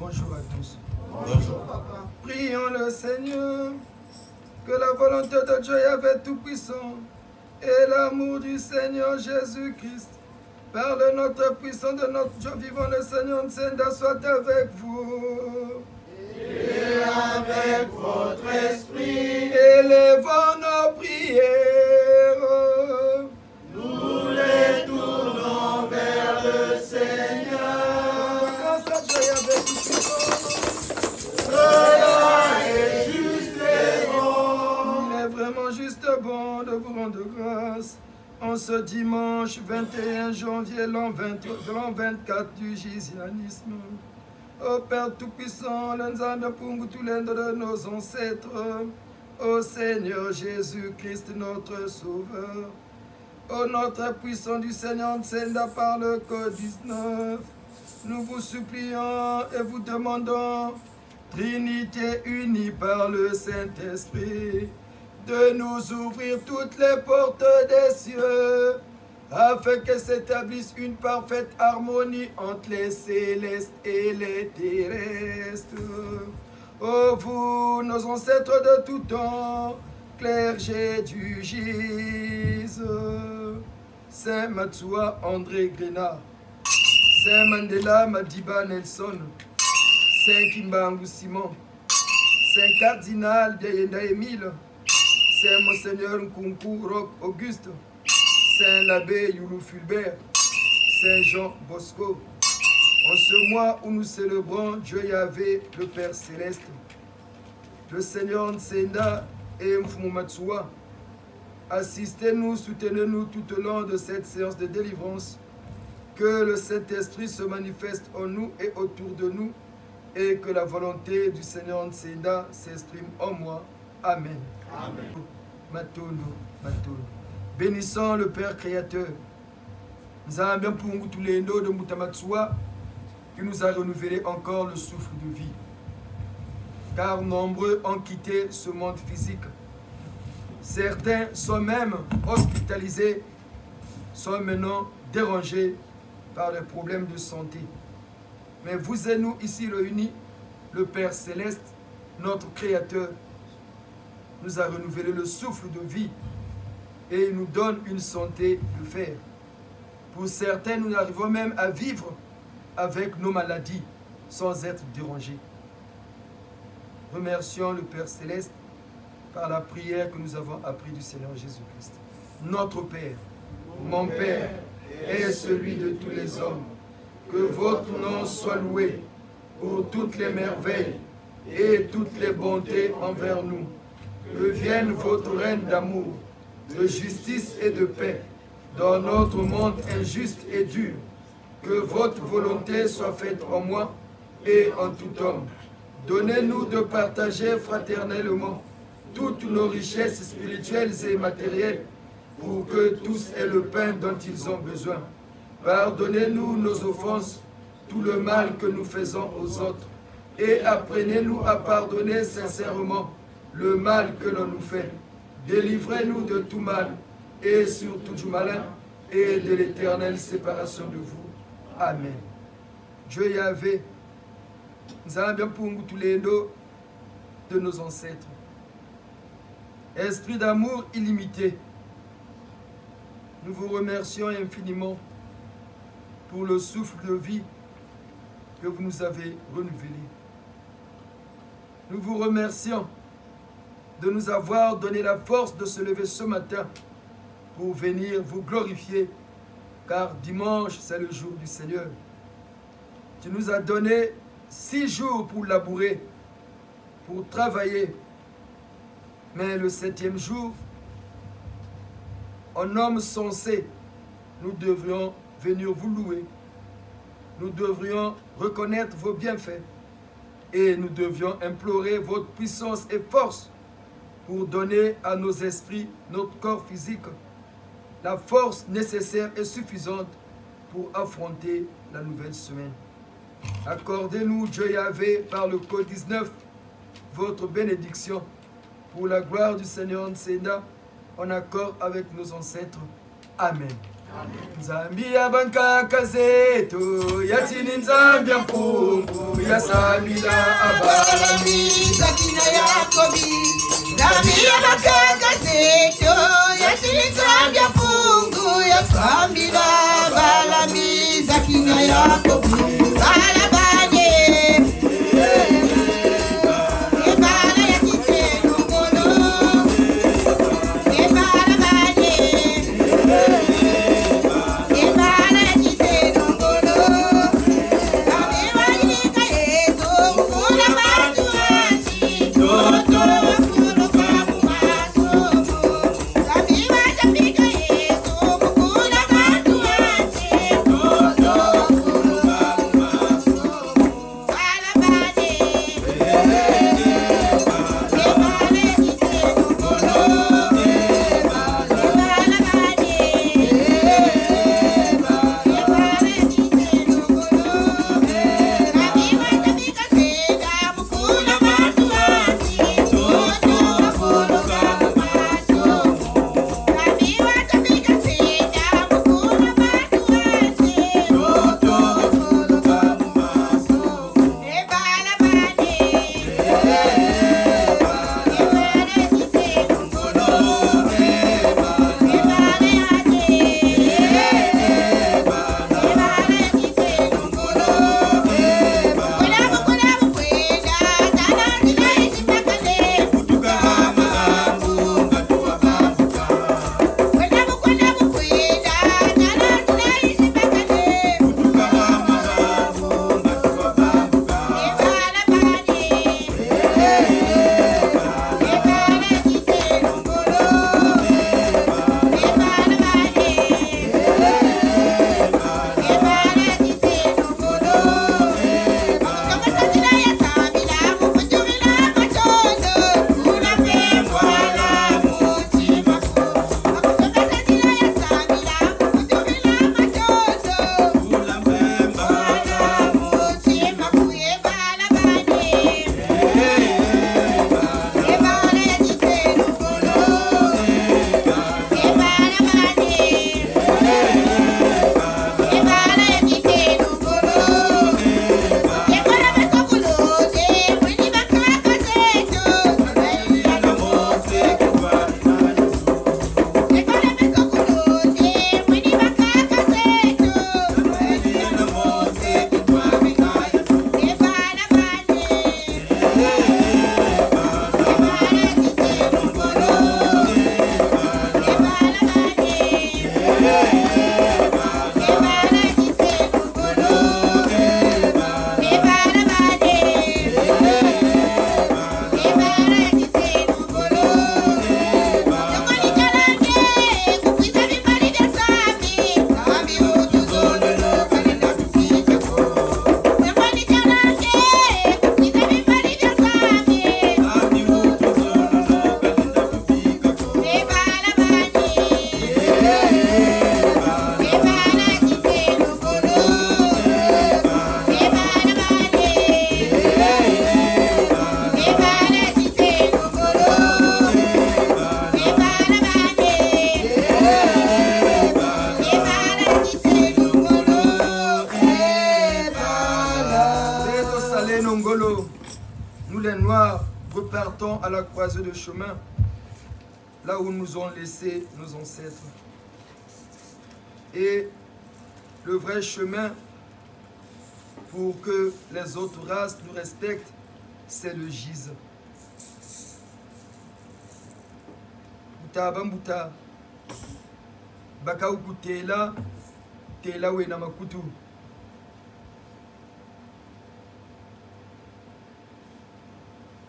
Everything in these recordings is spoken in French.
Bonjour à tous. Bonjour. Prions le Seigneur, que la volonté de Dieu Yahvé Tout-Puissant et l'amour du Seigneur Jésus-Christ, par le notre puissant de notre Dieu vivant, le Seigneur Nsenda, soit avec vous. Et avec votre esprit, Élevons nos prières. nous les tournons vers le Seigneur. Grâce à Dieu Yahvé Tout-Puissant, Cela est juste et bon. il est vraiment juste bon de vous rendre grâce en ce dimanche 21 janvier, l'an 24 du Jésianisme. Ô Père Tout-Puissant, le Nzambe Pungu Tulendo de nos ancêtres, ô Seigneur Jésus-Christ, notre Sauveur, ô notre puissant du Seigneur Nsenda par le Code 19, nous vous supplions et vous demandons, Trinité unie par le Saint-Esprit, de nous ouvrir toutes les portes des cieux, afin que s'établisse une parfaite harmonie entre les célestes et les terrestres. Ô vous, nos ancêtres de tout temps, clergés du Gise, Saint Matsua André Grenard, Saint Mandela Madiba Nelson, Saint Kimbangu Simon, Saint Cardinal Biayenda Émile, Saint Monseigneur Nkunku Roch Auguste, Saint l'abbé Youlou Fulbert, Saint Jean Bosco. En ce mois où nous célébrons Dieu Yahvé, le Père Céleste, le Seigneur Nsenda et Mfumu Matsua, assistez-nous, soutenez-nous tout au long de cette séance de délivrance, que le Saint-Esprit se manifeste en nous et autour de nous, et que la volonté du Seigneur Nsenda s'exprime en moi. Amen. Amen. Matondo, Matondo. Bénissons le Père Créateur, Nzambe Mpungu Tulendo de Mutamatsua, qui nous a renouvelé encore le souffle de vie. Car nombreux ont quitté ce monde physique. Certains sont même hospitalisés, sont maintenant dérangés par des problèmes de santé. Mais vous et nous ici réunis, le Père Céleste, notre Créateur, nous a renouvelé le souffle de vie et il nous donne une santé de fer. Pour certains, nous arrivons même à vivre avec nos maladies sans être dérangés. Remercions le Père Céleste par la prière que nous avons appris du Seigneur Jésus-Christ. Notre Père, mon Père est celui de tous les hommes. Que votre nom soit loué pour toutes les merveilles et toutes les bontés envers nous. Que vienne votre règne d'amour, de justice et de paix dans notre monde injuste et dur. Que votre volonté soit faite en moi et en tout homme. Donnez-nous de partager fraternellement toutes nos richesses spirituelles et matérielles pour que tous aient le pain dont ils ont besoin. Pardonnez-nous nos offenses, tout le mal que nous faisons aux autres, et apprenez-nous à pardonner sincèrement le mal que l'on nous fait. Délivrez-nous de tout mal, et surtout du malin, et de l'éternelle séparation de vous. Amen. Dieu Yahvé, Nzambe Mpungu Tulendo de nos ancêtres. Esprit d'amour illimité, nous vous remercions infiniment pour le souffle de vie que vous nous avez renouvelé. Nous vous remercions de nous avoir donné la force de se lever ce matin pour venir vous glorifier, car dimanche, c'est le jour du Seigneur. Tu nous as donné 6 jours pour labourer, pour travailler, mais le 7e jour, en homme sensé, nous devrions venir vous louer. Nous devrions reconnaître vos bienfaits et nous devions implorer votre puissance et force pour donner à nos esprits, notre corps physique, la force nécessaire et suffisante pour affronter la nouvelle semaine. Accordez-nous, Dieu Yahvé, par le Code 19, votre bénédiction pour la gloire du Seigneur Nsenda, en accord avec nos ancêtres. Amen. Nzambi ya bankaka zetu yatini nzambi ya mpungu ya samila abalami Zakina Yakobi Nzambi ya bankaka zetu yatini nzambi ya mpungu ya samila abalami Zakina Yakobi Nous les Noirs repartons à la croisée de chemin, là où nous ont laissé nos ancêtres. Et le vrai chemin pour que les autres races nous respectent, c'est le gise. Buta bambuta, bakauku tela, tela we namakutu.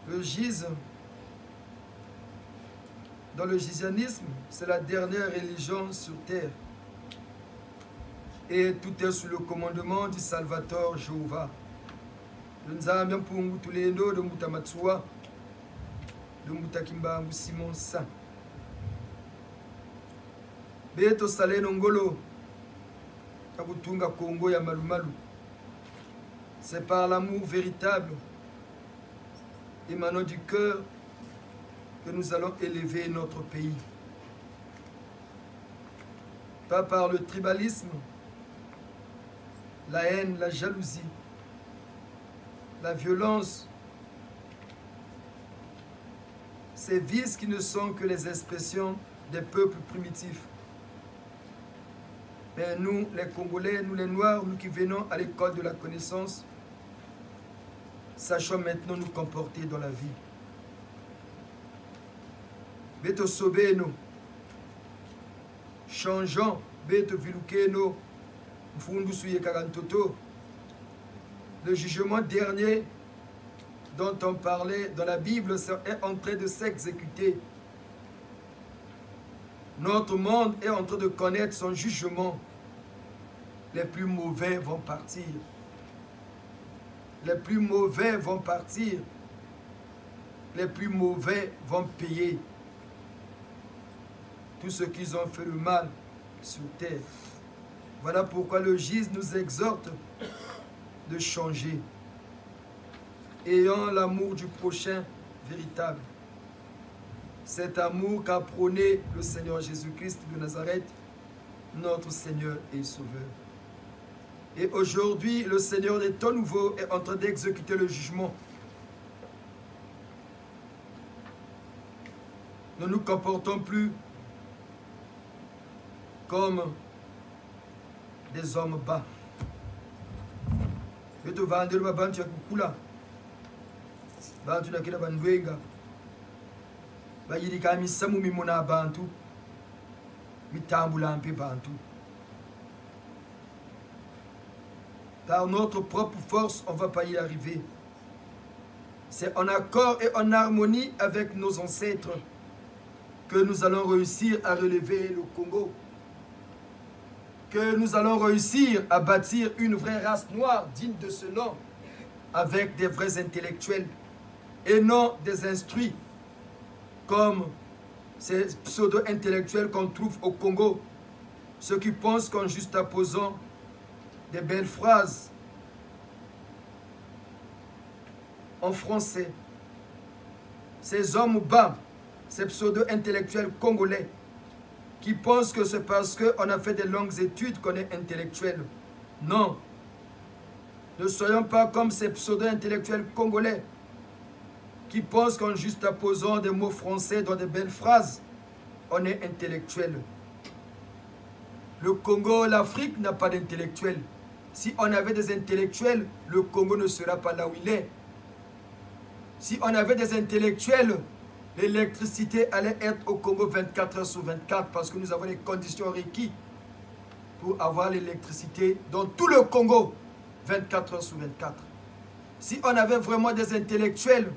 Le gise, dans le gisianisme, c'est la dernière religion sur terre. Et tout est sous le commandement du Salvator Jéhovah. Le Nzambi Mpungu Tulendo de Mutamatsua, de Mutakimba Simon Saint. Beto Salé Nongolo, Kabutunga Kongo ya Malumalu. C'est par l'amour véritable émanant du cœur que nous allons élever notre pays. pas par le tribalisme, la haine, la jalousie, la violence, ces vices qui ne sont que les expressions des peuples primitifs. Mais nous, les Congolais, nous les Noirs, nous qui venons à l'école de la connaissance, sachons maintenant nous comporter dans la vie. Beto sobeno, changeons, beto vilukeno, mfundusuye karantoto. Le jugement dernier dont on parlait dans la Bible est en train de s'exécuter. Notre monde est en train de connaître son jugement. Les plus mauvais vont partir. Les plus mauvais vont partir. Les plus mauvais vont payer tout ce qu'ils ont fait le mal sur terre. Voilà pourquoi le GIZ nous exhorte de changer. Ayant l'amour du prochain véritable. Cet amour qu'a prôné le Seigneur Jésus-Christ de Nazareth, notre Seigneur et Sauveur. Et aujourd'hui, le Seigneur des temps nouveaux est en train d'exécuter le jugement. Ne nous comportons plus comme des hommes bas. Je te vendre ma bande, tu as kukula. Bantu na kila bandwenga. Bayirika misamu mimona bantu. Mitambula mpe bantu. Par notre propre force, on ne va pas y arriver. C'est en accord et en harmonie avec nos ancêtres que nous allons réussir à relever le Congo. Que nous allons réussir à bâtir une vraie race noire digne de ce nom, avec des vrais intellectuels et non des instruits comme ces pseudo-intellectuels qu'on trouve au Congo, ceux qui pensent qu'en juxtaposant des belles phrases en français, ces hommes bas, ces pseudo-intellectuels congolais, qui pensent que c'est parce qu'on a fait des longues études qu'on est intellectuel. Non. Ne soyons pas comme ces pseudo-intellectuels congolais qui pensent qu'en juxtaposant des mots français dans de belles phrases, on est intellectuel. Le Congo, l'Afrique n'a pas d'intellectuels. Si on avait des intellectuels, le Congo ne sera pas là où il est. Si on avait des intellectuels, l'électricité allait être au Congo 24 heures sur 24 parce que nous avons les conditions requises pour avoir l'électricité dans tout le Congo 24 heures sur 24. Si on avait vraiment des intellectuels,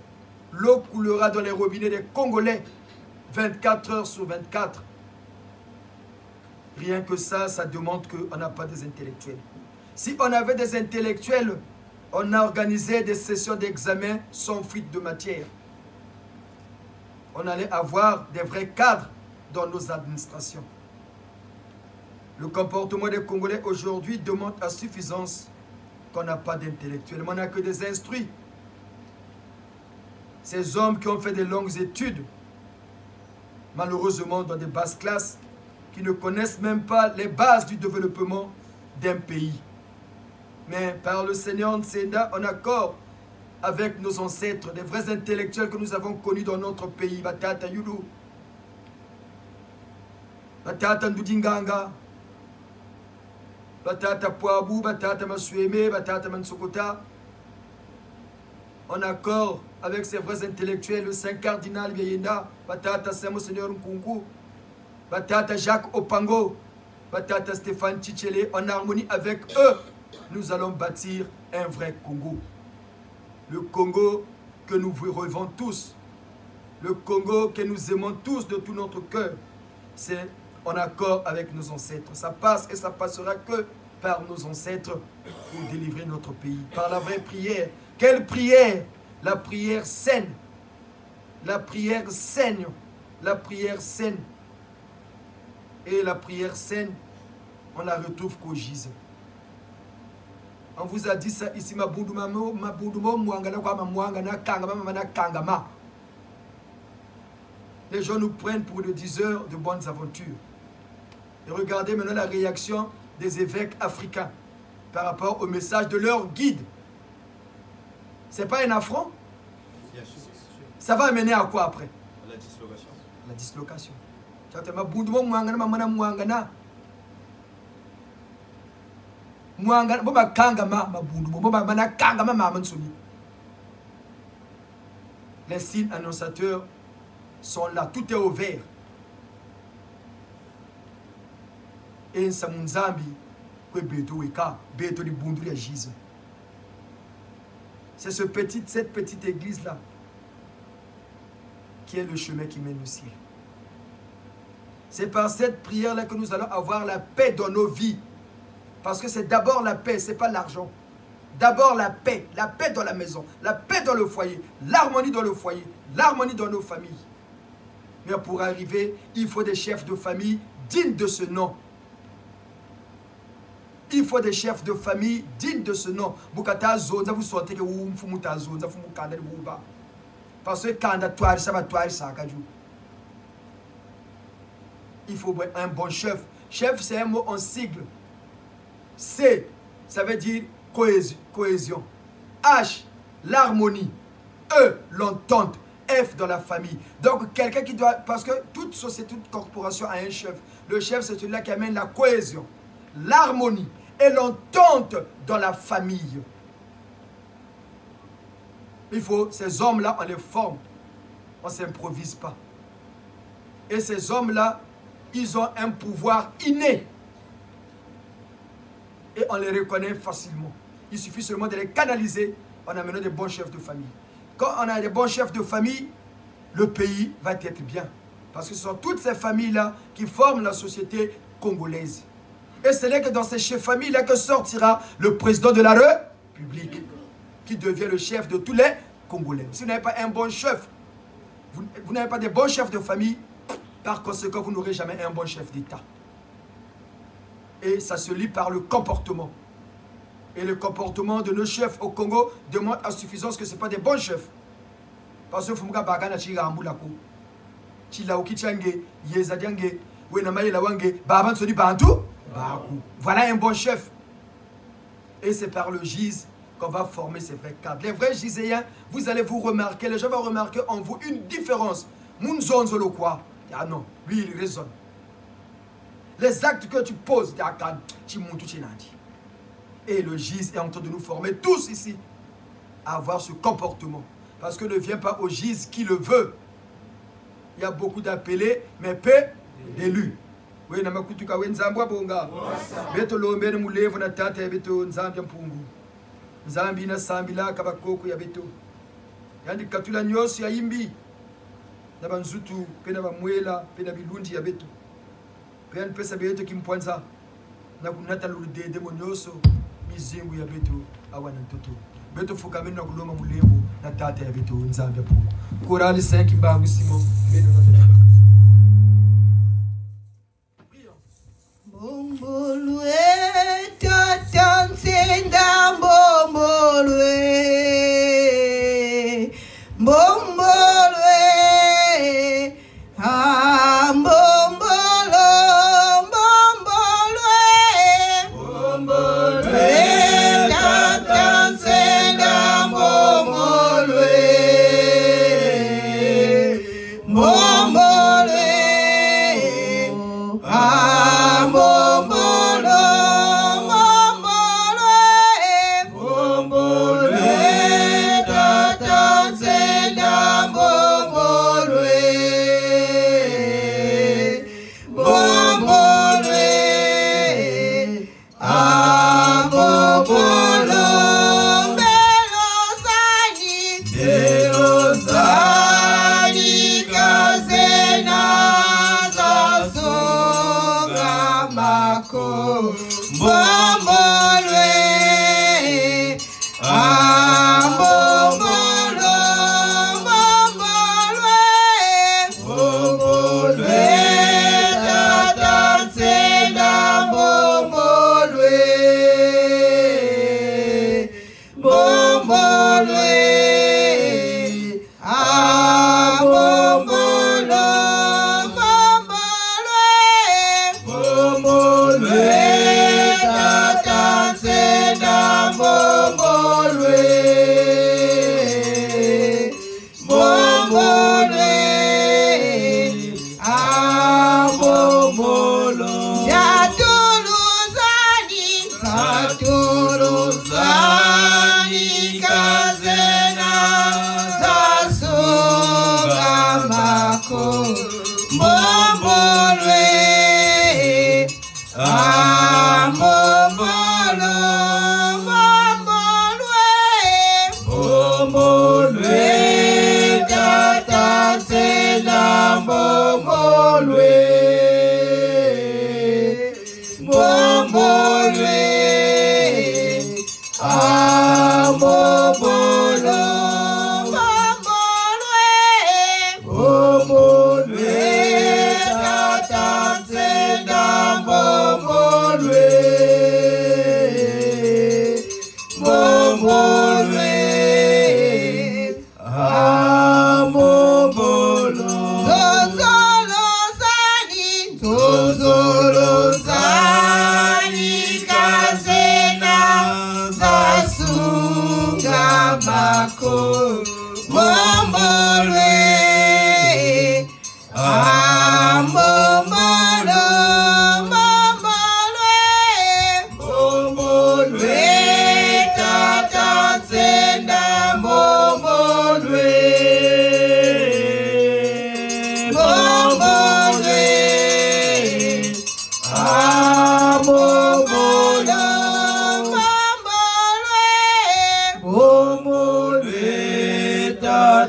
l'eau coulera dans les robinets des Congolais 24 heures sur 24. Rien que ça, ça demande qu'on n'a pas des intellectuels. Si on avait des intellectuels, on a organisé des sessions d'examen sans fuite de matière. On allait avoir des vrais cadres dans nos administrations. Le comportement des Congolais aujourd'hui demande à suffisance qu'on n'a pas d'intellectuels. On n'a que des instruits. Ces hommes qui ont fait des longues études, malheureusement dans des basses classes, qui ne connaissent même pas les bases du développement d'un pays. Mais par le Seigneur Nsenda, en accord avec nos ancêtres, des vrais intellectuels que nous avons connus dans notre pays, Batata Yulu, Batata Ndudinganga, Batata Poabou, Batata Masueme, Batata Mansokota, en accord avec ces vrais intellectuels, le Saint Cardinal Biayenda, Batata Saint Monseigneur Nkungu, Batata Jacques Opango, Batata Stéphane Tchichele, en harmonie avec eux, nous allons bâtir un vrai Congo. Le Congo que nous rêvons tous, le Congo que nous aimons tous de tout notre cœur, c'est en accord avec nos ancêtres. Ça passe et ça passera que par nos ancêtres pour délivrer notre pays. Par la vraie prière. Quelle prière? La prière saine. La prière saigne. La prière saine. Et la prière saine, on la retrouve qu'au GIZ. On vous a dit ça ici, les gens nous prennent pour des diseurs de bonnes aventures. Et regardez maintenant la réaction des évêques africains par rapport au message de leur guide. Ce n'est pas un affront? Ça va amener à quoi après? La dislocation. La dislocation. Les signes annonciateurs sont là, tout est au vert. Et c'est cette petite église là qui est le chemin qui mène au ciel. C'est par cette prière là que nous allons avoir la paix dans nos vies. Parce que c'est d'abord la paix, ce n'est pas l'argent. D'abord la paix dans la maison, la paix dans le foyer, l'harmonie dans le foyer, l'harmonie dans nos familles. Mais pour arriver, il faut des chefs de famille dignes de ce nom. Il faut des chefs de famille dignes de ce nom. Parce que il faut un bon chef. Chef, c'est un mot en sigle. C, ça veut dire cohésion. H, l'harmonie. E, l'entente. F, dans la famille. Donc, quelqu'un qui doit... Parce que toute société, toute corporation a un chef. Le chef, c'est celui-là qui amène la cohésion, l'harmonie et l'entente dans la famille. Il faut... Ces hommes-là, on les forme. On ne s'improvise pas. Et ces hommes-là, ils ont un pouvoir inné. Et on les reconnaît facilement. Il suffit seulement de les canaliser en amenant des bons chefs de famille. Quand on a des bons chefs de famille, le pays va être bien. Parce que ce sont toutes ces familles-là qui forment la société congolaise. Et ce n'est que dans ces familles-là que sortira le président de la République, qui devient le chef de tous les Congolais. Si vous n'avez pas un bon chef, vous n'avez pas de bons chefs de famille, par conséquent, vous n'aurez jamais un bon chef d'État. Et ça se lit par le comportement. Et le comportement de nos chefs au Congo demande à suffisance que ce ne sont pas des bons chefs. Parce que Fumuka Bagana Chirambulako, Chilaoki Tchange, Yezadiange, Wenamaye Lawange, Baban Sodi Bantou, voilà un bon chef. Et c'est par le gise qu'on va former ces vrais cadres. Les vrais giséens, vous allez vous remarquer, les gens vont remarquer en vous une différence. Mounzonzo le quoi? Ah non, lui il raisonne. Les actes que tu poses, et le GIS est en train de nous former tous ici à avoir ce comportement. Parce que ne vient pas au GIS qui le veut. Il y a beaucoup d'appelés, mais peu d'élus. Oui, na makutuka wenzambwa bonga. Beto lombe ne mulevo na tata ya beto nzambi mpungu. Nzambi na sambila kabakoko ya beto. Yandi katula nyosi ya imbi. Na banzutu pena bamwela pena bilundi ya beto. Pena pesa beto kimpwanza. Na kunata luludede monyoso mizingu ya beto awana ntoto. Beto fukameni na kuloma mulevo na tata ya beto nzambi mpungu. Korali 5 mbangu simo beno na Bombolue, tatan senda bombolue, bombolue, ah bombolo, bombolue, bombolue, tatan senda bombolue, bombolue, ah. Bombolo, tatan senda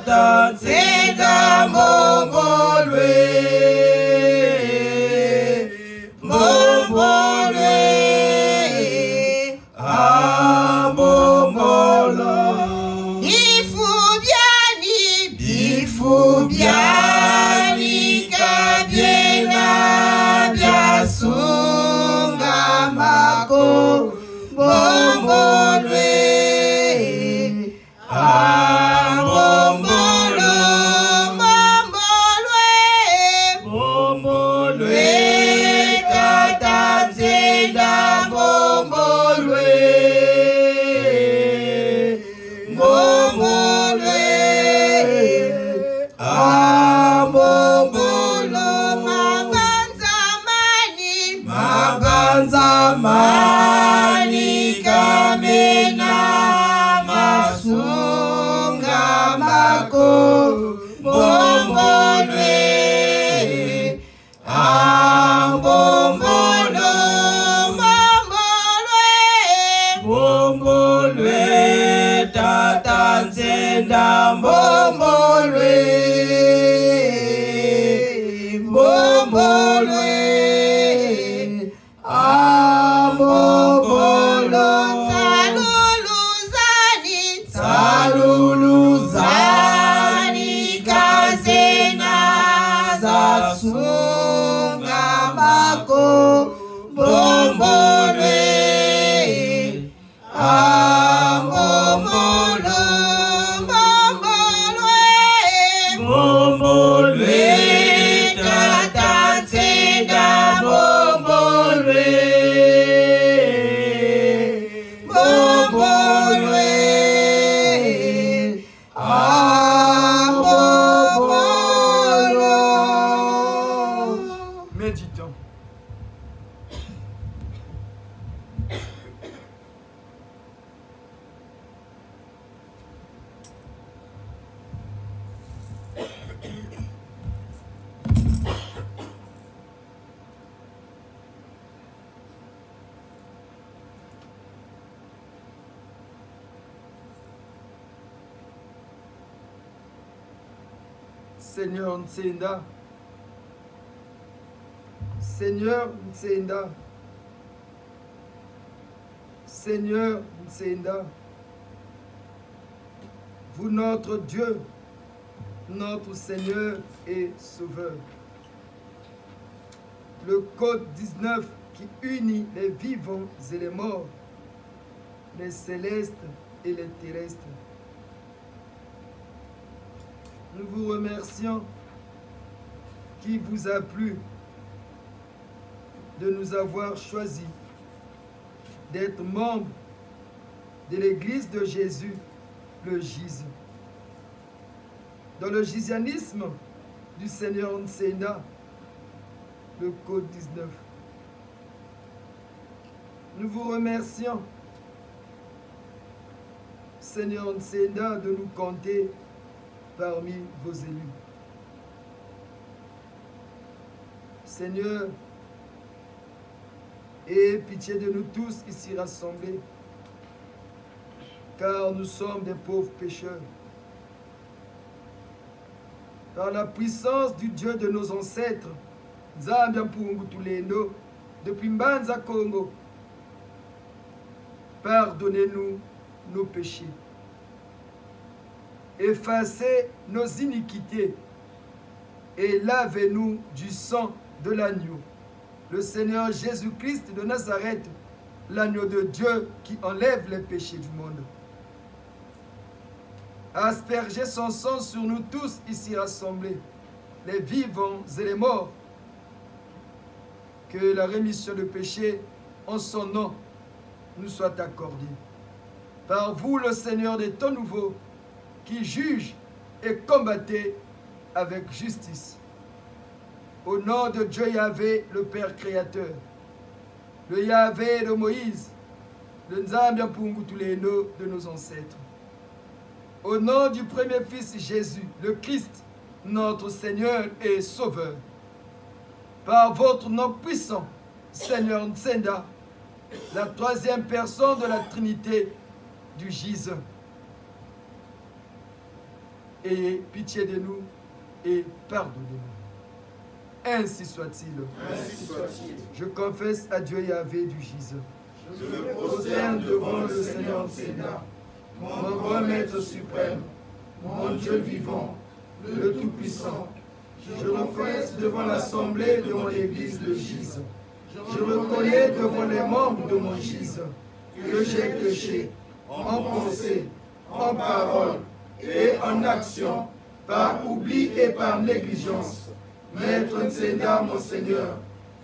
tata nzenda mbombolwe mbombolwe ambombolo bifu byani kabyena byasunga mako mbombolwe ambombolo mbombolwe tata nzenda mbombolwe mbombolwe ambombolo mabanzamani kamena masunga mako mbombolwe ambombolo mbombolwe tata nzenda mbombolwe mbombolwe ambombolo saluluzani kazena zasunga mako mbombolwe ambombolo mbombolwe tata nzenda mbombolwe mbombolwe ambombolo. Méditons. Seigneur Ntsenda, Seigneur Ntsenda, Seigneur Ntsenda, vous notre Dieu, notre Seigneur et Sauveur. Le code 19 qui unit les vivants et les morts, les célestes et les terrestres. Nous vous remercions qui vous a plu de nous avoir choisis d'être membres de l'Église de Jésus, le GIZ. Dans le gizianisme du Seigneur Ntsenda, le code 19. Nous vous remercions, Seigneur Ntsenda, de nous compter parmi vos élus. Seigneur, aie pitié de nous tous ici rassemblés, car nous sommes des pauvres pécheurs. Par la puissance du Dieu de nos ancêtres, Nzambi Mpungu Tulendo, depuis Mbanza Congo, pardonnez-nous nos péchés. Effacez nos iniquités et lavez-nous du sang de l'agneau, le Seigneur Jésus-Christ de Nazareth, l'agneau de Dieu qui enlève les péchés du monde. Aspergez son sang sur nous tous ici rassemblés, les vivants et les morts. Que la rémission de péché en son nom nous soit accordée. Par vous, le Seigneur des temps nouveaux, qui juge et combattez avec justice. Au nom de Dieu Yahvé, le Père créateur, le Yahvé de Moïse, le Nzambi Mpungu Tulendo de nos ancêtres. Au nom du premier Fils Jésus, le Christ, notre Seigneur et Sauveur. Par votre nom puissant, Seigneur Ntsenda, la troisième personne de la Trinité du GIZ. ayez pitié de nous et pardonnez-nous. Ainsi soit-il. Ainsi soit-il. Je confesse à Dieu Yahvé du Gise. Je me prosterne devant le Seigneur Sénat, mon grand Maître suprême, mon Dieu vivant, le Tout-Puissant. Je confesse devant l'assemblée de mon Église de Gise. Je reconnais devant les membres de mon Gise que j'ai péché en pensée, en parole et en action, par oubli et par négligence. Maître Sénat, mon Seigneur,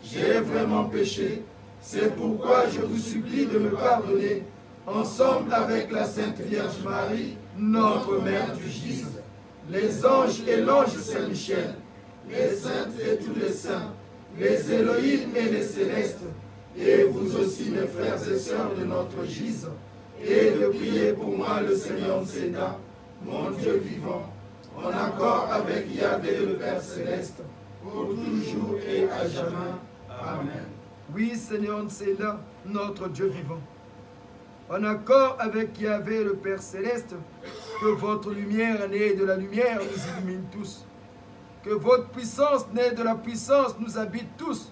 j'ai vraiment péché. C'est pourquoi je vous supplie de me pardonner, ensemble avec la Sainte Vierge Marie, notre Mère du Gise, les anges et l'ange Saint-Michel, les saintes et tous les saints, les Élohim et les célestes, et vous aussi mes frères et sœurs de notre Gise, et de prier pour moi le Seigneur Sénat, mon Dieu vivant, en accord avec Yahvé le Père Céleste, pour toujours et à jamais. Amen. Oui, Seigneur Sénat, notre Dieu vivant, en accord avec Yahvé le Père Céleste, que votre lumière née de la lumière nous illumine tous, que votre puissance née de la puissance nous habite tous,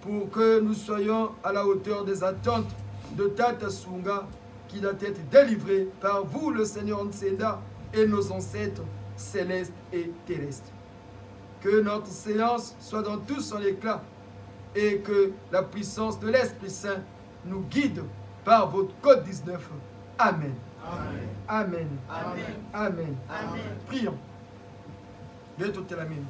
pour que nous soyons à la hauteur des attentes de Tata Sunga, qui doit être délivré par vous, le Seigneur Sénat, et nos ancêtres célestes et terrestres. Que notre séance soit dans tout son éclat, et que la puissance de l'Esprit Saint nous guide par votre code 19. Amen. Amen. Amen. Amen. Amen. Amen. Prions. Dieu tout est la même.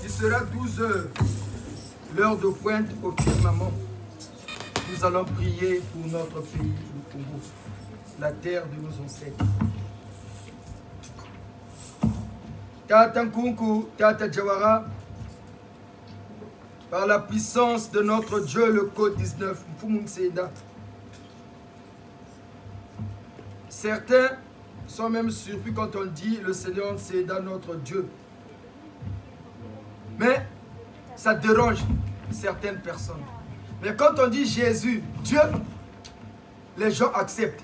Il sera 12 heures, l'heure de pointe au firmament. Nous allons prier pour notre pays, le Congo, la terre de nos ancêtres. Tata Nkunku, Tata Jawara, par la puissance de notre Dieu, le code 19, Mfumunseeda. Certains sont même surpris quand on dit le Seigneur Nseeda, notre Dieu. Mais ça dérange certaines personnes. Mais quand on dit Jésus, Dieu, les gens acceptent.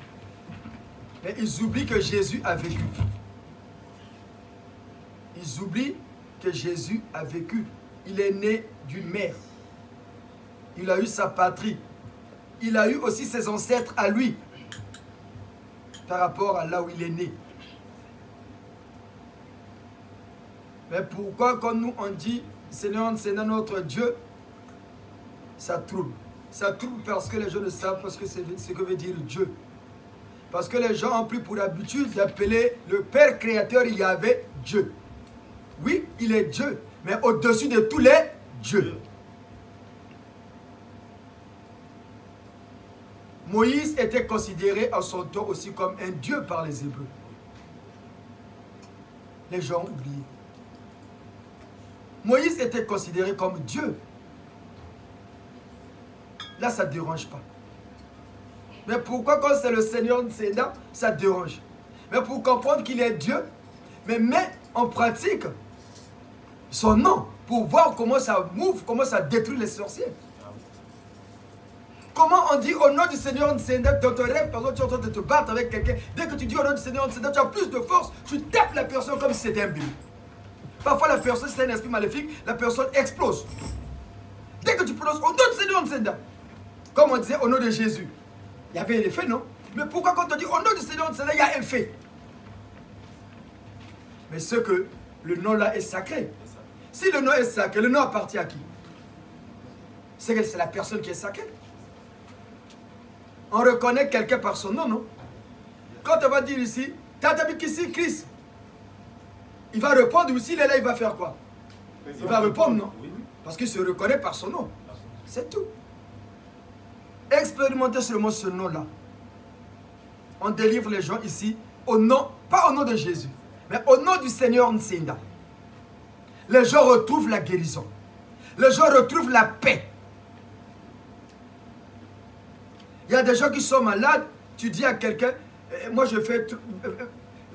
Mais ils oublient que Jésus a vécu. Ils oublient que Jésus a vécu. Il est né d'une mère. Il a eu sa patrie. Il a eu aussi ses ancêtres à lui. Par rapport à là où il est né. Mais pourquoi quand nous on dit Seigneur, c'est notre Dieu, ça trouble. Ça trouble parce que les gens ne savent pas ce que veut dire Dieu. Parce que les gens ont pris pour habitude d'appeler le Père Créateur Yahvé Dieu. Oui, il est Dieu, mais au-dessus de tous les dieux. Moïse était considéré à son temps aussi comme un dieu par les Hébreux. Les gens ont oublié. Moïse était considéré comme Dieu. Là, ça ne dérange pas. Mais pourquoi quand c'est le Seigneur Nseeda, ça dérange? Mais pour comprendre qu'il est Dieu, mais met en pratique son nom pour voir comment ça move, comment ça détruit les sorciers. Comment on dit au nom du Seigneur Nseeda, dans ton rêve, par exemple, tu es en train de te battre avec quelqu'un, dès que tu dis au nom du Seigneur Nseeda, tu as plus de force, tu tapes la personne comme si c'était un bébé. Parfois la personne, c'est un esprit maléfique, la personne explose. Dès que tu prononces au nom du Seigneur Nseeda, comme on disait au nom de Jésus, il y avait un effet, non? Mais pourquoi quand on dit au nom du Seigneur Nseeda, il y a un fait? Mais ce que le nom là est sacré. Si le nom est sacré, le nom appartient à qui? C'est la personne qui est sacrée. On reconnaît quelqu'un par son nom, non? Quand on va dire ici, Tatabikisi Christ, il va répondre, ou s'il est là, il va faire quoi? Il va répondre, non? Parce qu'il se reconnaît par son nom. C'est tout. Expérimentez seulement ce nom-là. On délivre les gens ici au nom, pas au nom de Jésus, mais au nom du Seigneur Nseeda. Les gens retrouvent la guérison. Les gens retrouvent la paix. Il y a des gens qui sont malades, tu dis à quelqu'un, moi je fais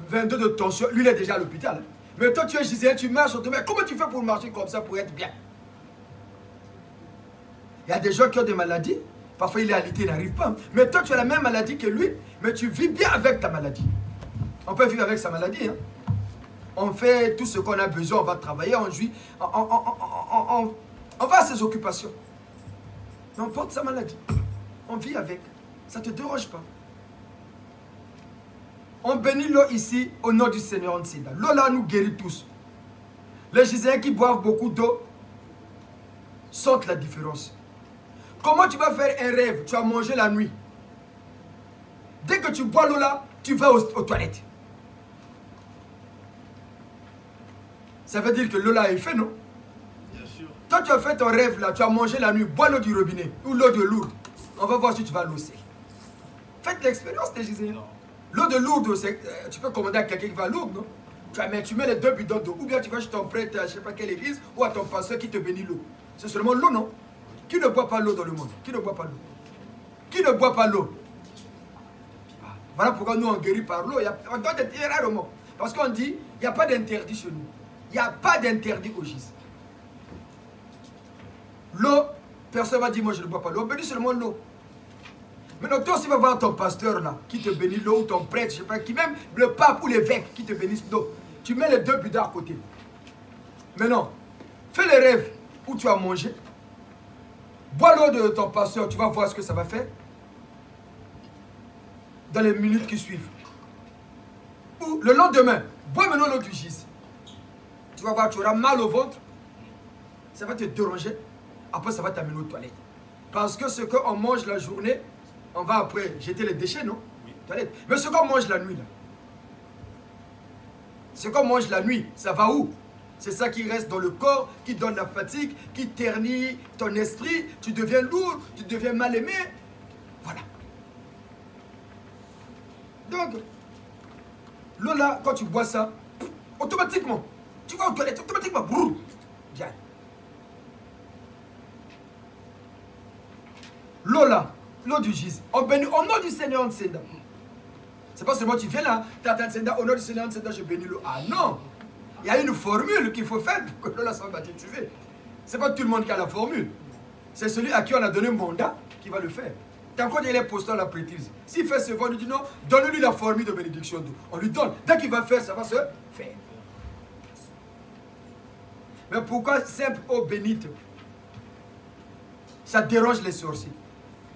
22 de tension, lui il est déjà à l'hôpital. Mais toi tu es gisèle, tu marches sur toi, mais comment tu fais pour marcher comme ça pour être bien? Il y a des gens qui ont des maladies, parfois il est alité, il n'arrive pas. Mais toi tu as la même maladie que lui, mais tu vis bien avec ta maladie. On peut vivre avec sa maladie. Hein? On fait tout ce qu'on a besoin, on va travailler, on jouit, on va à ses occupations. Mais on porte sa maladie. On vit avec. Ça ne te dérange pas. On bénit l'eau ici au nom du Seigneur Nseeda. L'eau là nous guérit tous. Les Gisèens qui boivent beaucoup d'eau sentent la différence. Comment tu vas faire un rêve? Tu as mangé la nuit. Dès que tu bois l'eau là, tu vas aux toilettes. Ça veut dire que l'eau là est fait, non? Bien sûr. Toi tu as fait ton rêve là, tu as mangé la nuit, bois l'eau du robinet ou l'eau de Lourdes. On va voir si tu vas l'osser. Faites l'expérience des Gisèens. L'eau de Lourdes, tu peux commander à quelqu'un qui va à Lourdes, non? Tu mets les 2 bidons d'eau. Ou bien tu vas chez ton prêtre, je ne sais pas quelle église, ou à ton pasteur qui te bénit l'eau. C'est seulement l'eau, non? Qui ne boit pas l'eau dans le monde? Qui ne boit pas l'eau? Qui ne boit pas l'eau? Voilà pourquoi nous on guérit par l'eau. On doit être rarement. Parce qu'on dit, il n'y a pas d'interdit chez nous. Il n'y a pas d'interdit au GIS. L'eau, personne va dire, moi je ne bois pas l'eau. Bénis seulement l'eau. Maintenant, toi aussi va voir ton pasteur là, qui te bénit l'eau, ou ton prêtre, je sais pas, qui même le pape ou l'évêque qui te bénissent l'eau. Tu mets les 2 bidons à côté. Maintenant, fais les rêves où tu as mangé. Bois l'eau de ton pasteur, tu vas voir ce que ça va faire. Dans les minutes qui suivent. Ou le lendemain, bois maintenant l'eau du GIS. Tu vas voir, tu auras mal au ventre. Ça va te déranger. Après, ça va t'amener aux toilettes. Parce que ce qu'on mange la journée, on va après jeter les déchets, non? Oui. Toilettes. Mais ce qu'on mange la nuit, là. Ce qu'on mange la nuit, ça va où? C'est ça qui reste dans le corps, qui donne la fatigue, qui ternit ton esprit. Tu deviens lourd, tu deviens mal aimé. Voilà. Donc, l'eau là, quand tu bois ça, automatiquement, tu vas aux toilettes, automatiquement, brrr, viens. L'eau là, l'eau du gis, on bénit au nom du Seigneur Nsenda. C'est pas seulement tu viens là, tu as Nsenda, au nom du Seigneur Nsenda, je bénis l'eau. Ah non! Il y a une formule qu'il faut faire pour que l'eau là soit baptisée. C'est pas tout le monde qui a la formule. C'est celui à qui on a donné un mandat qui va le faire. Tant qu'on est posteur la prêtrise. S'il fait ce vent, on lui dit non, donne-lui la formule de bénédiction d'eau. On lui donne. Dès qu'il va faire, ça va se faire. Mais pourquoi simple eau bénite? Ça dérange les sorciers.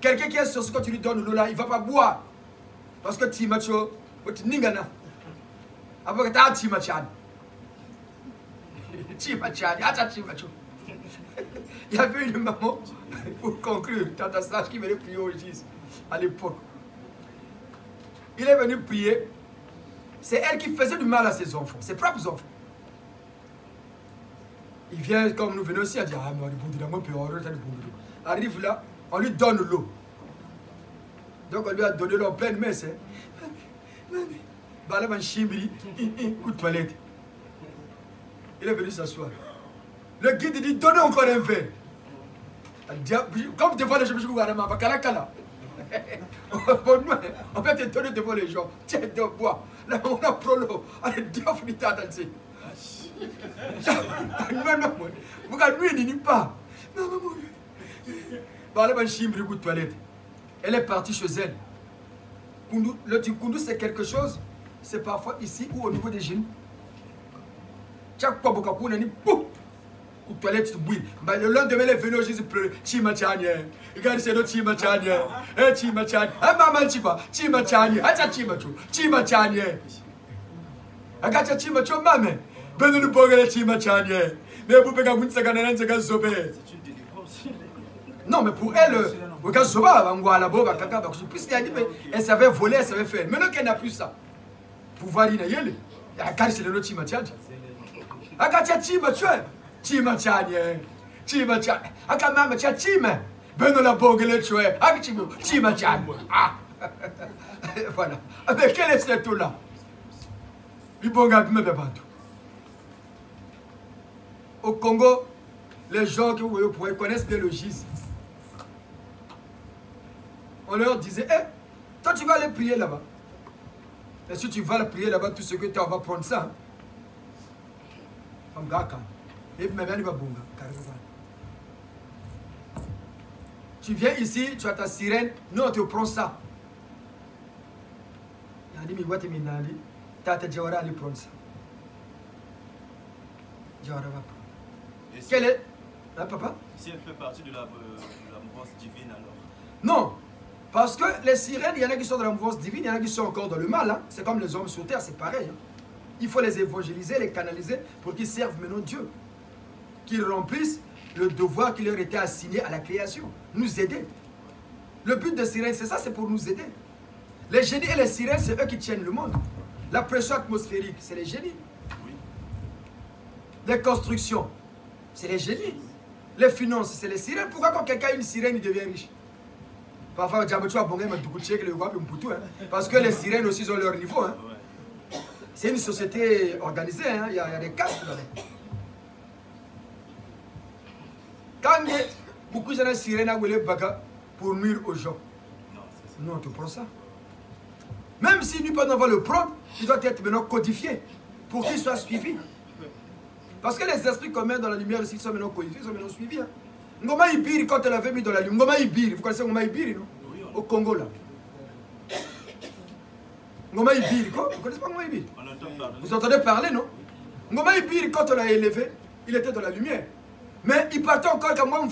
Quelqu'un qui est sorcier, quand tu lui donnes l'eau là, il ne va pas boire. Parce que tu macho, tu n'ingana. Après que tu as timachan. Timachan, il y avait une maman, pour conclure, tata Sage qui venait prier au Gis à l'époque. Il est venu prier. C'est elle qui faisait du mal à ses enfants, ses propres enfants. Il vient comme nous venons aussi à dire ah mais arrive là, on lui donne l'eau. Donc on lui a donné l'eau en pleine messe. Coup de toilette. Il est venu s'asseoir. Le guide dit donnez encore un verre. Comme devant les gens, je vous on peut te donner devant les gens. Tiens, bois. Là, on a pro l'eau. Allez, Dieu finit à danser. Vous ne pas. Elle est partie chez elle. Le Kundu, c'est quelque chose, c'est parfois ici ou au niveau des genoux. Chaque fois que vous avez toilette, le lendemain, elle est venue au Jésus pleurer. Chimachanye. Regarde, c'est notre Chimachanye. Eh, Chimachanye. Ah, maman, Chimachanye. Ah, Chimacho. Chimachanye. Regarde, Chimacho, maman. Ben, nous pouvons Chimachanye. Mais vous pouvez vous dire que c'est une délivrance. Non, mais pour elle, elle savait voler, elle savait faire. Maintenant qu'elle n'a plus ça, pouvoir y aller. Regarde, c'est notre Chimachanye. Regarde, Chimacho. Chimachanye. Chimachanye. Akamama cha chime. Beno la bogele chwe. Akichimu. Chimachanye. Ah. Voilà. Mais quel est ce tout là? Au Congo, les gens qui vous voyez connaissent bien le Gis. On leur disait, eh, toi tu vas aller prier là-bas. Et si tu vas aller prier là-bas, tout ce que tu as, on va prendre ça. Hein? Tu viens ici, tu as ta sirène, nous on te prend ça. Jawara allait prendre ça. Jawara va prendre. Quelle est hein, papa? Si elle fait partie de la mouvance divine alors? Non, parce que les sirènes, il y en a qui sont dans la mouvance divine, il y en a qui sont encore dans le mal. Hein. C'est comme les hommes sur terre, c'est pareil. Hein. Il faut les évangéliser, les canaliser pour qu'ils servent maintenant Dieu. Qu'ils remplissent le devoir qui leur était assigné à la création. Nous aider. Le but des sirènes, c'est ça, c'est pour nous aider. Les génies et les sirènes, c'est eux qui tiennent le monde. La pression atmosphérique, c'est les génies. Oui. Les constructions, c'est les génies. Les finances, c'est les sirènes. Pourquoi quand quelqu'un a une sirène, il devient riche? Parfois, parce que les sirènes aussi ont leur niveau. Hein. C'est une société organisée, hein. Il y a des castes là-dedans. Quand beaucoup de gens sirènes à baga pour nuire aux gens, nous on te prend ça. Même si nous ne va le prendre, il doit être maintenant codifié pour qu'il soit suivi. Parce que les esprits communs dans la lumière ici sont maintenant codifiés, sont maintenant suivis. Hein. Ngoma Ibiri, quand elle avait mis dans la lumière, Ngoma Ibiri, vous connaissez Ngoma Ibiri, non? Au Congo là. Ngoma Ibiri, quoi? Vous ne connaissez pas Ngoma Ibiri? Vous entendez parler, non? Ngoma Ibiri, quand on l'a élevé, il était dans la lumière. Mais il partait encore comme moi, il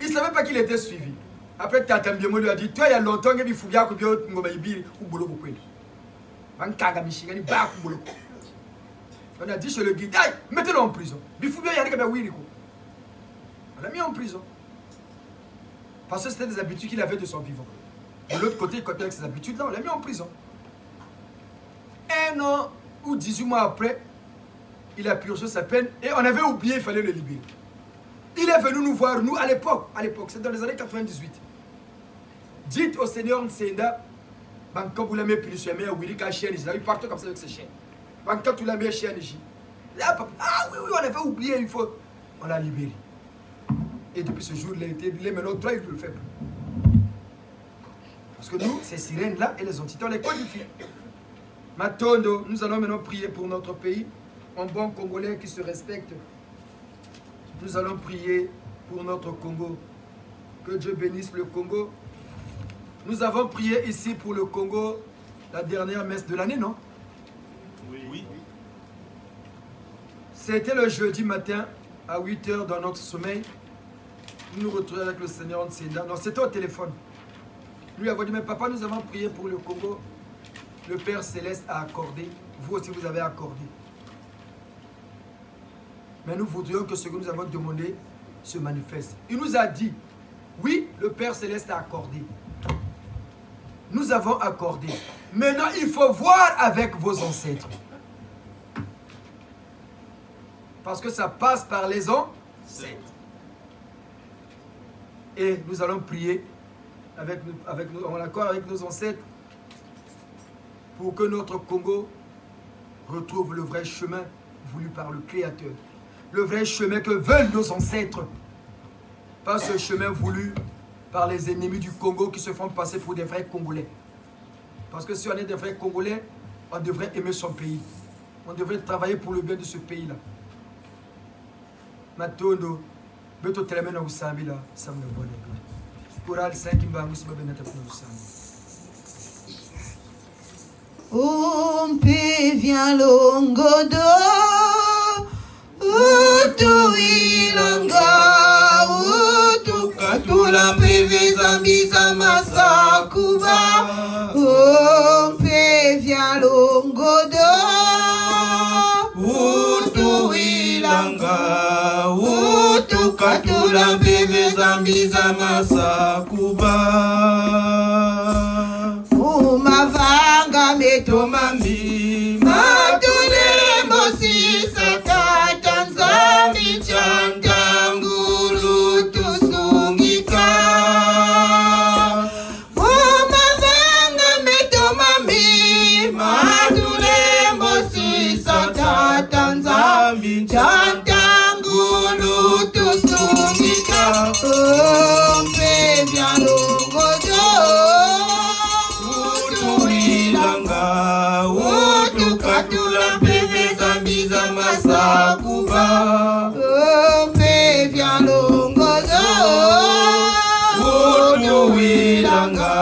ne savait pas qu'il était suivi. Après, Tata Mbiemo lui a dit, toi, il y a longtemps que tu as dit que Ngoma Ibiri ou Bolo Bokweli. On a dit chez le guide, mettez-le en prison. On l'a mis en prison. Parce que c'était des habitudes qu'il avait de son vivant. De l'autre côté, il continue avec ses habitudes-là, on l'a mis en prison. Un an ou 18 mois après, il a purgé sa peine et on avait oublié, il fallait le libérer. Il est venu nous voir, nous, à l'époque, c'est dans les années 98. Dites au Seigneur Nsenda, quand vous l'avez pris sur la Willy Kachien, il partait comme ça avec ses chiens. Quand vous l'avez chien, ah oui, on avait oublié, on l'a libéré. Et depuis ce jour, il est maintenant toi, il ne le fait plus. Parce que nous, ces sirènes-là et les entités, on les codifie. Matondo, nous allons maintenant prier pour notre pays, un bon Congolais qui se respecte. Nous allons prier pour notre Congo. Que Dieu bénisse le Congo. Nous avons prié ici pour le Congo, la dernière messe de l'année, non? Oui. C'était le jeudi matin, à 8 h dans notre sommeil. Nous nous retrouvons avec le Seigneur Nsenda. Non, c'était au téléphone. Lui avons dit, mais papa, nous avons prié pour le Congo. Le Père Céleste a accordé. Vous aussi, vous avez accordé. Mais nous voudrions que ce que nous avons demandé se manifeste. Il nous a dit, oui, le Père Céleste a accordé. Nous avons accordé. Maintenant, il faut voir avec vos ancêtres. Parce que ça passe par les ancêtres. Et nous allons prier en accord avec nos ancêtres pour que notre Congo retrouve le vrai chemin voulu par le Créateur. Le vrai chemin que veulent nos ancêtres. Pas ce chemin voulu par les ennemis du Congo qui se font passer pour des vrais Congolais. Parce que si on est des vrais Congolais, on devrait aimer son pays. On devrait travailler pour le bien de ce pays-là. Matondo, beto telemena usambila, samna bonne. Coral 5 imbangu sibabenata pour usambila. Umpe vient longodo, utu ilonga, utu katula mpe zambiza masakuba. Umpe vient longodo, utu ilanga, utu katula mpe zambiza masakuba. Umavanga metomami matule mosi sakata nzambi chantangulu tusungika. Umavanga metomami matule mosi sakata nzambi chantangulu tusungika. Ompe vient longodo, utu katula mbebe zambiza masakuba. Ompe vient longodo, utu ilanga,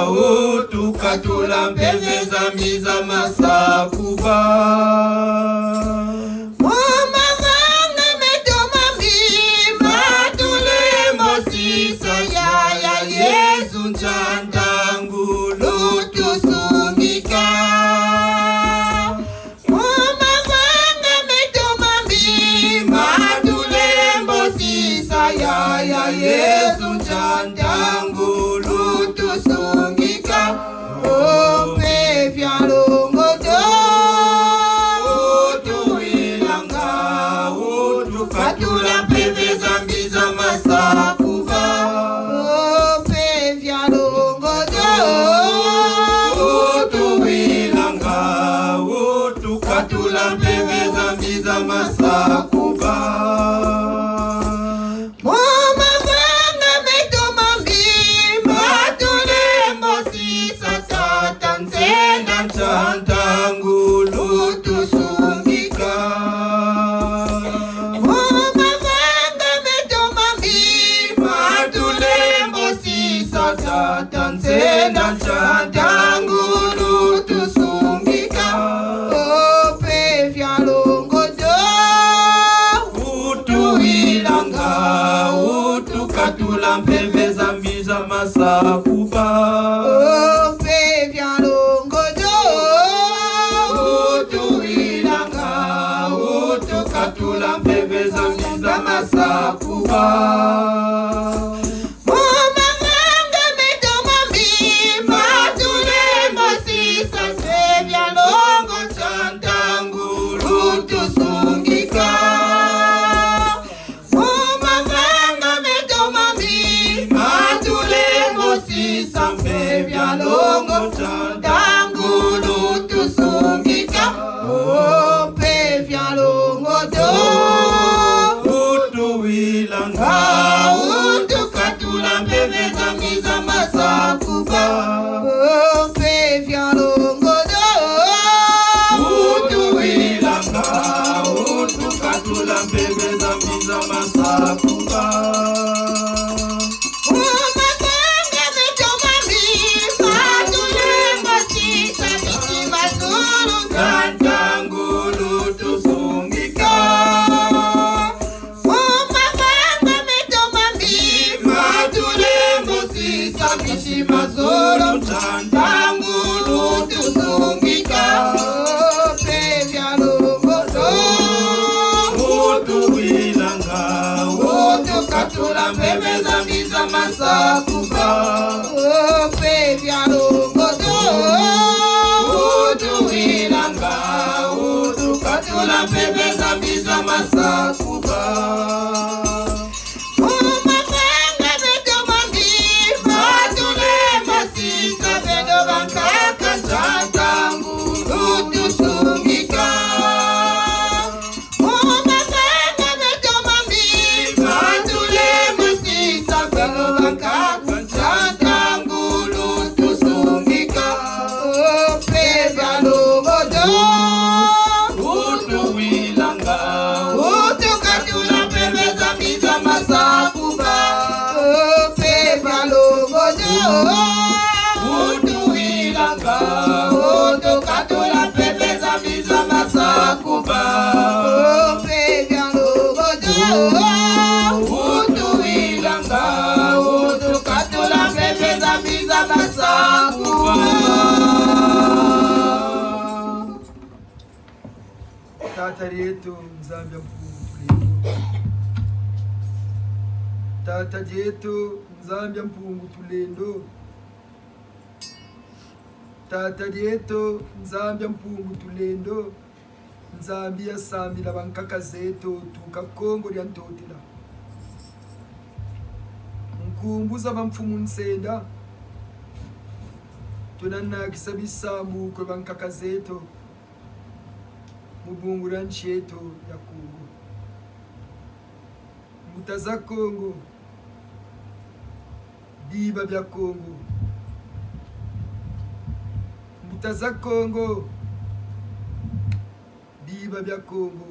utu katula mbebe zambiza masakuba. Omavanga metomami matule mosisa ya Yesu nchandangulu tusungika. Omavanga metomami matule mosisa ya Yesu nchandangulu tusungika. Ompe vient longodo, utu ilanga, utu katula mbebe zambiza masakuba. Ompe vient longodo, utu ilanga, utu katula mbebe zambiza masakuba. Omavanga metomami matule mosisa tata nzenda nchandangulu tusungika. Omavanga metomami matule mosisa tata nzenda nchandangulu tusungika. Ompe vient longodo, utu ilanga, utu katula mbebe zambiza masakuba. Ompe vient longodo, utu ilanga, utu katula mbebe zambiza masakuba. Omavanga metomami matule mosisa se vient longo chanta katula pepe zambi za masakuba. Umapanga beto mambi, matule masisa bedo bankaka zatangu lutusungika. Umapanga beto mambi, matule masisa bedo bankaka zatangu lutusungika. Pepe logodo utuwilanga utukatula pepe zambi za masakuba. Pepe logodo utuwilanga utukatula pepe zambi za masakuba. Pepe logodo utuwilanga utukatula pepe zambi za masakuba. Tata yetu Nzambi mpungu tulendo. Tata yetu Nzambi mpungu tulendo. Tata yetu Nzambi mpungu tulendo. Nzambi ya sambi la bankaka zetu tuka Kongo lya ntotela. Nkumbuza bamfumu nsenda. Tunanakisa bisambu kwa bankaka zetu. Mubungura nchi yetu ya Kongo. Mutaza Kongo, biba bya Kongo. Mutaza Kongo, biba bya Kongo.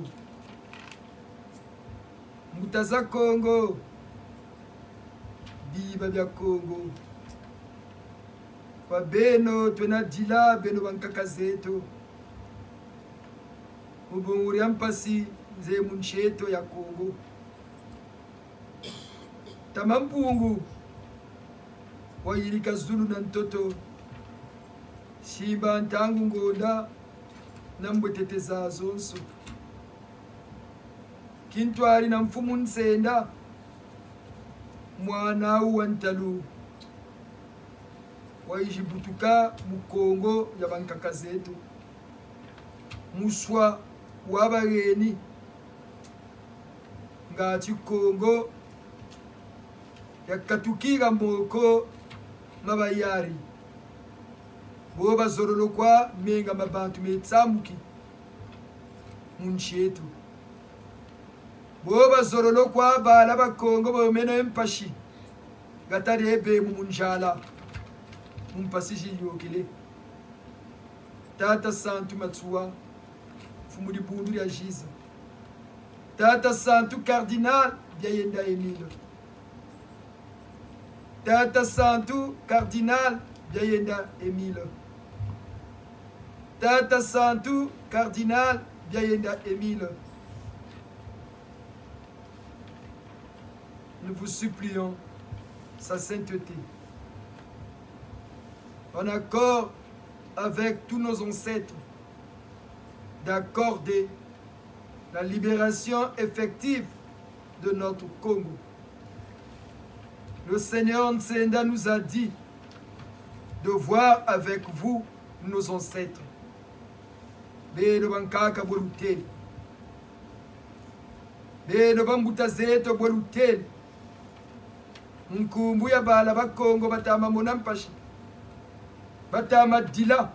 Mutaza Kongo, biba bya Kongo. Kwa beno tunadila beno bankaka zetu. Mubunguri ampasi nze muncheto ya Kongo. Tamampungu wayirika Zulu na ntoto. Shimba ntangu ngonda na mbwetete za zonso. Kintwari na mfumu nsenda. Mwana wa ntalu. Wayijibutuka mu Kongo ya bankaka zetu. Muswa wabageni ngati Kongo yakatukira moko mabayari bo bazorolo kwa menga mabantu metsamuki munchetu bo bazorolo kwa bala ba Kongo bo meno empashi gatarebe mu munjala mumpasiji yokele. Tata Santu Matsuwa Fumudi Bundu ya Giza. Tata Santu Cardinal Biayenda Emile. Tata Santu Cardinal Biayenda Emile. Tata Santu Cardinal Biayenda Emile. Nous vous supplions sa sainteté. En accord avec tous nos ancêtres, d'accorder la libération effective de notre Congo. Le Seigneur Nsenda nous a dit de voir avec vous nos ancêtres. Beno bankaka boluteli. Beno bambutazeto boluteli. Nkumbu ya bala ba Congo batama monampashi. Batama dila.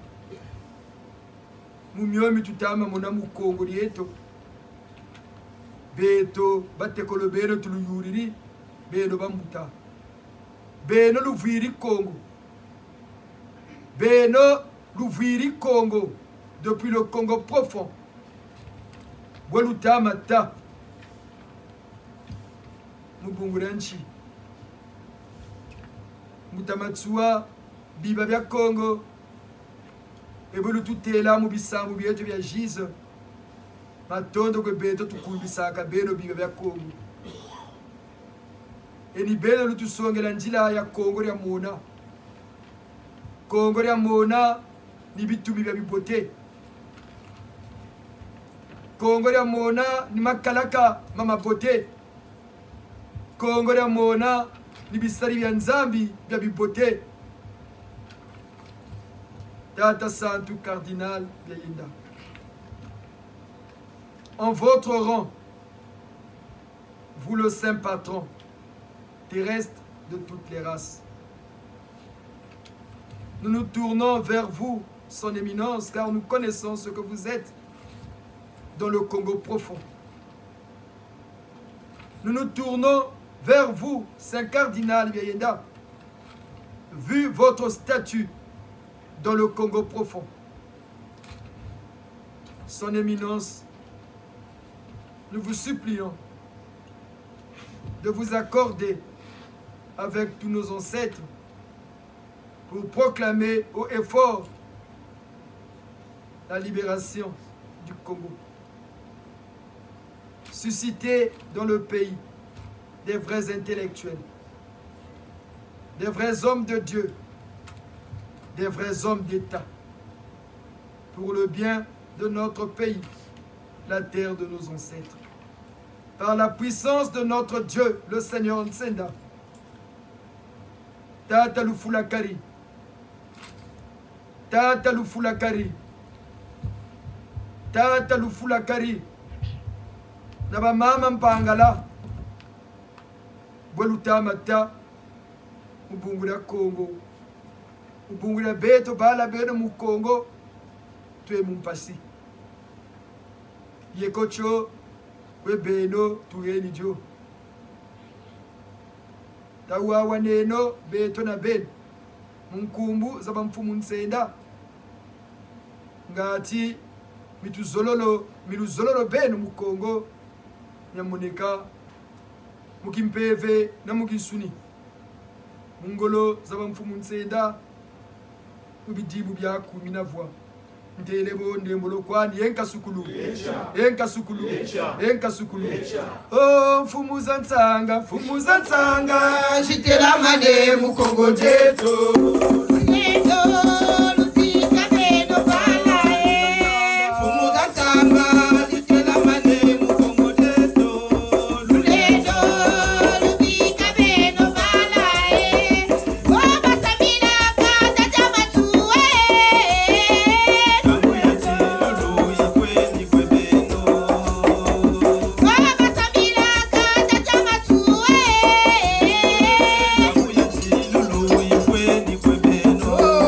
Mumyomi tutama mona mu Kongo lieto. Beto batekolo beno tuluyuriri. Beno bambuta. Beno luviri Congo. Beno luviri Congo. Depuis le Congo profond. Bolutama ta. Mubunguranchi. Mutamatsuwa biba bya Congo. Ebulu tutela mu bisambu byetu bya Giza. Matondo kwe beto tukubisaka beno biba bya Congo. Eni beno lutusongela njila ya Congo ya mona. Congo ya mona ni bitumi bya bibote. Congo ya mona ni makalaka mama bote. Congo ya mona ni bisari bya Nzambi bya bibote. Tata Santu Cardinal Biayenda. en votre rang, vous le saint patron terrestre de toutes les races. Nous nous tournons vers vous, son éminence, car nous connaissons ce que vous êtes dans le Congo profond. Nous nous tournons vers vous, Saint Cardinal Biayenda, vu votre statut dans le Congo profond. Son éminence, nous vous supplions de vous accorder avec tous nos ancêtres pour proclamer haut et fort la libération du Congo. Susciter dans le pays des vrais intellectuels, des vrais hommes de Dieu, des vrais hommes d'État, pour le bien de notre pays, la terre de nos ancêtres. Par la puissance de notre Dieu, le Seigneur Nsenda, Tata Lufulakari, Tata Lufulakari, Tata Lufulakari, Naba mama mpangala, Bwelutamata, Ubungura Congo, Ubungura Beto, Bala Beto Mukongo, Tue Mumpasi. Yekocho, Webeno, Tueni Jo. Tawa waneno, Beto na Ben. Munkumbu, Zabamfumu Nsenda. Ngati, miluzololo benu Mukongo, Nyamuneka, Mukimpeve, na Mukisuni. Mungolo, Zabamfumu Nsenda, Ubidibu Byaku, Minavwa. Ndelebo ndembolo kwani yenka sukulu oh fumuza ntsanga Jitela mane Mukongo jeto Oh,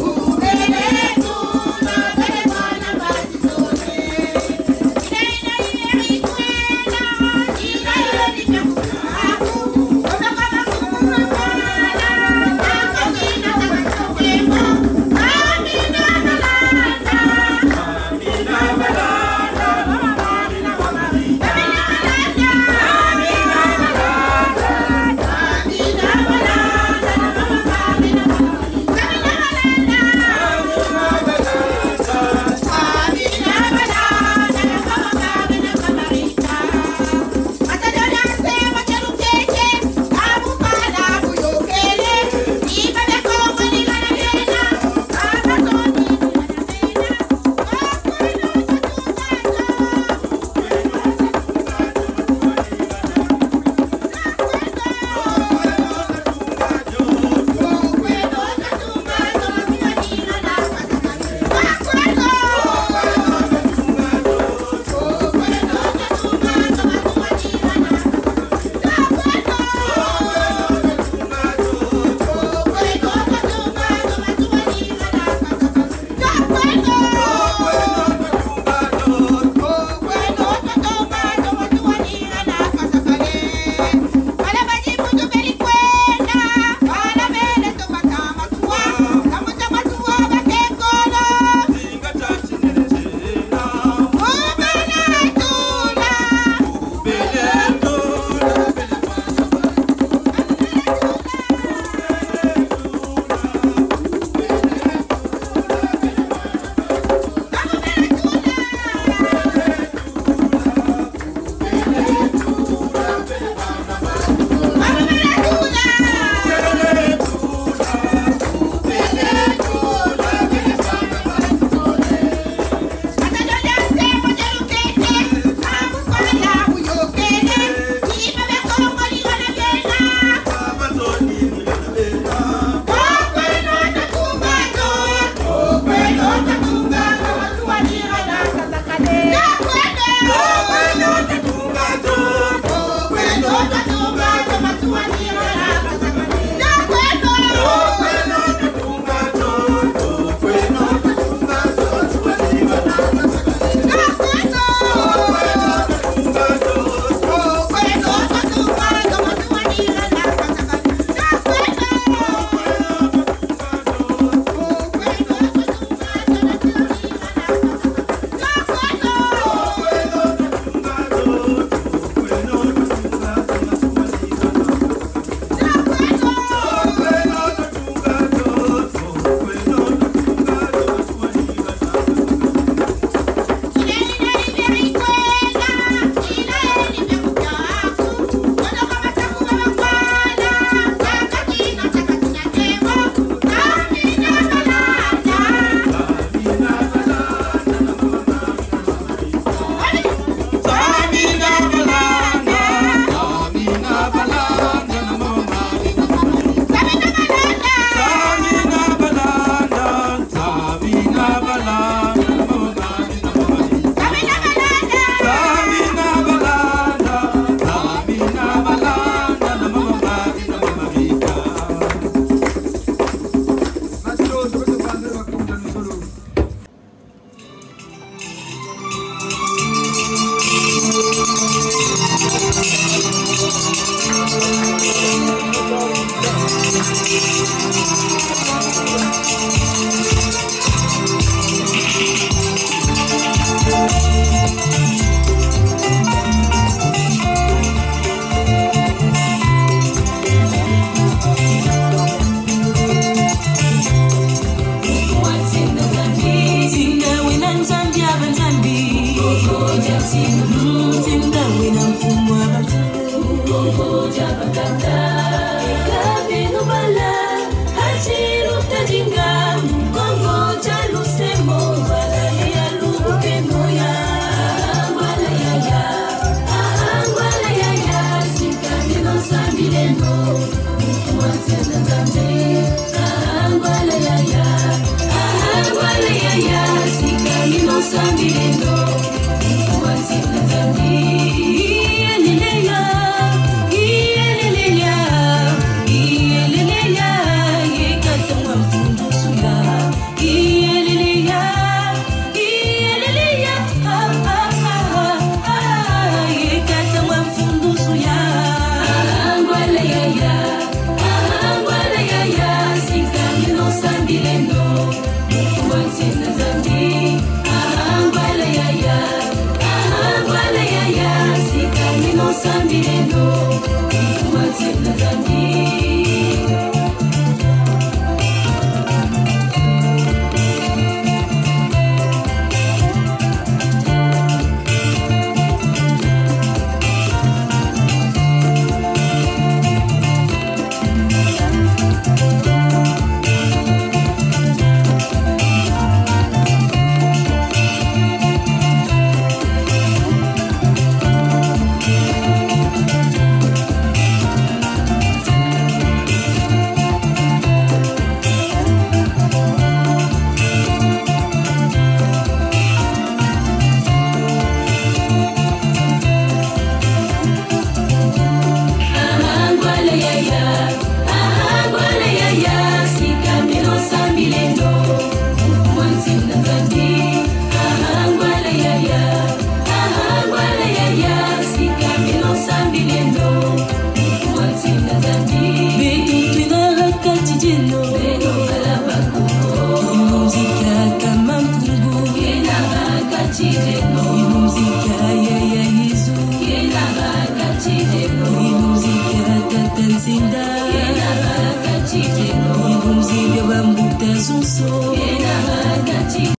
Ubele Zonzo